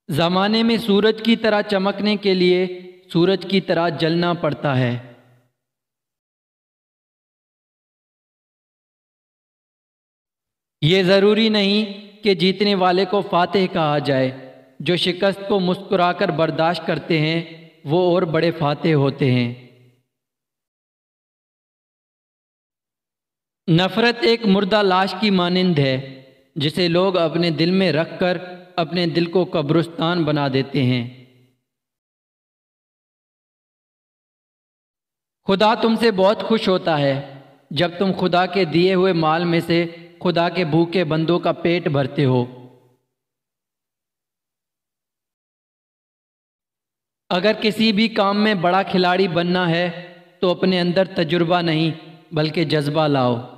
زمانے میں سورج کی طرح چمکنے کے لیے سورج کی طرح جلنا پڑتا ہے۔ یہ ضروری نہیں کہ جیتنے والے کو فاتح کہا جائے، جو شکست کو مسکرا کر برداشت کرتے ہیں وہ اور بڑے فاتح ہوتے ہیں۔ نفرت ایک مردہ لاش کی مانند ہے جسے لوگ اپنے دل میں رکھ کر اپنے دل کو قبرستان بنا دیتے ہیں۔ خدا تم سے بہت خوش ہوتا ہے جب تم خدا کے دیے ہوئے مال میں سے خدا کے بھوکے بندوں کا پیٹ بھرتے ہو۔ اگر کسی بھی کام میں بڑا کھلاڑی بننا ہے تو اپنے اندر تجربہ نہیں بلکہ جذبہ لاؤ۔